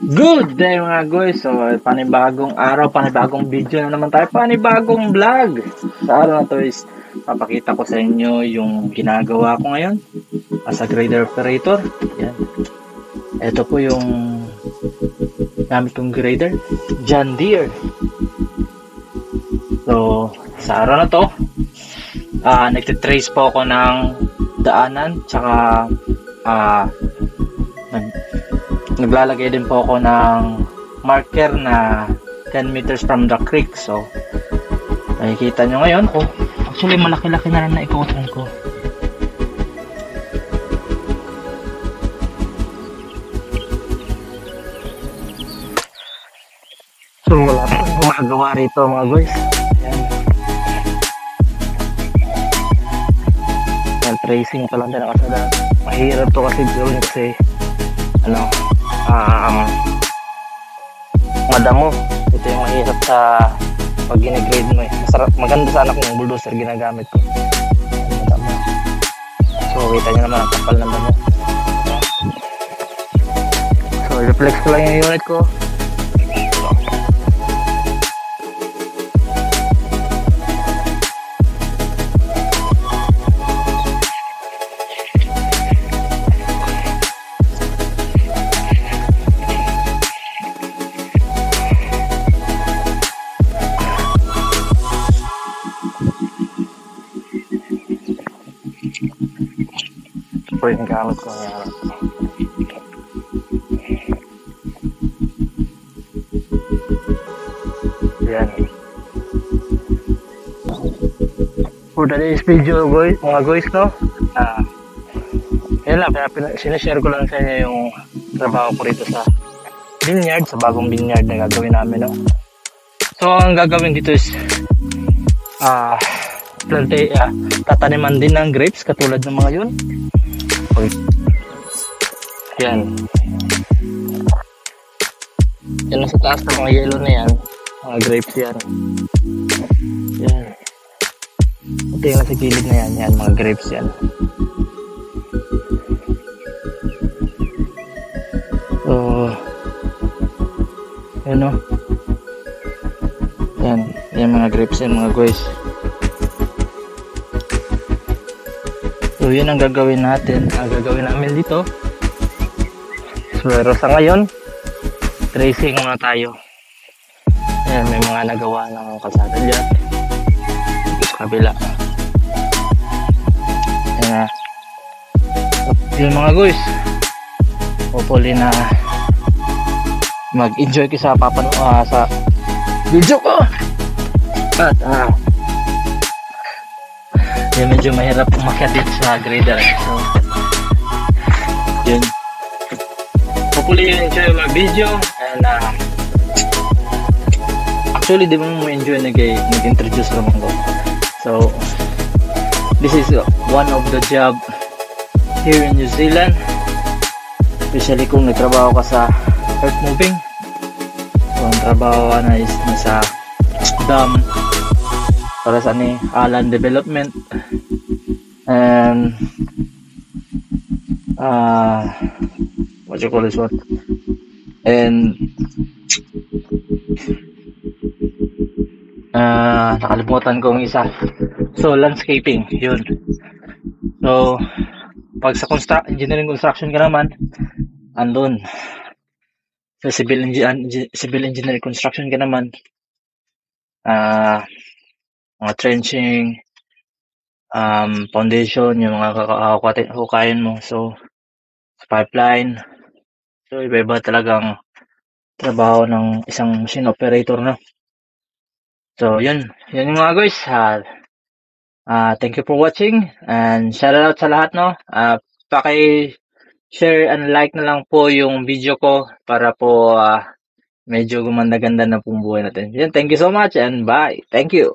Good day mga guys! So, panibagong araw, panibagong video na naman tayo, panibagong vlog! Sa araw na to is, papakita ko sa inyo yung ginagawa ko ngayon as a grader operator. Yan. Ito po yung gamit kong grader, John Deere. So, sa araw na to, nagtitrace po ako ng daanan, tsaka naglalagay din po ako ng marker na 10 meters from the creek. So nakikita nyo ngayon, actually malaki-laki na rin na ikutan ko. So wala pa gumagawa rito mga guys. Yan, tracing pa lang din ako sa daan. Mahirap to kasi gawin kasi madamo. Ito yung mahirap sa pag gine-grade mo eh. Masarap, maganda sana kung bulldozer ginagamit ko. Madamo. So kita nyo naman ang kapal ng damo. So reflex ko lang yung unit ko. Ito yung gamit ko ngayon. Yan. For today's video mga guys, no? Yan lang, sinashare ko lang sa inyo yung trabaho ko rito sa vineyard, sa bagong vineyard na gagawin namin, no? So ang gagawin dito is tataniman din ng grapes katulad ng mga yun. Yan. Yan nasa taas ng mga yellow na yan. Mga grapes yan. Yan. Ito yung nasa gilid na yan. Yan, mga grapes yan. So, yan o. Yan. Yan mga grapes yan mga guys. So yun ang gagawin natin, ang gagawin namin dito. Pero sa ngayon, tracing muna tayo. Ayan, may mga nagawa ng kalsada dyan sa kabila. Ayan na. Yun mga guys, hopefully na mag-enjoy kayo sa sa video ko. At yung medyo mahirap umakyat dito sa grader. So yun, hopefully you enjoy my video. And actually di ba mo enjoy nag-introduce naman ko. So this is one of the job here in New Zealand, especially kung nagtrabaho ka sa earth moving. So ang trabaho na is nasa dam para sa land development and what you call this one, and nakalimutan ko yung isa. So landscaping yun. So pag sa engineering construction ka naman, andun sa civil engineering construction ka naman, mga trenching, foundation, yung mga hukayin mo. So sa pipeline. So iba-iba talagang trabaho ng isang machine operator, no? So yun yung mga guys. Thank you for watching and shout out sa lahat, no? Paki-share and like na lang po yung video ko para po medyo gumanda-ganda na pong buhay natin. Yan, thank you so much and bye. Thank you.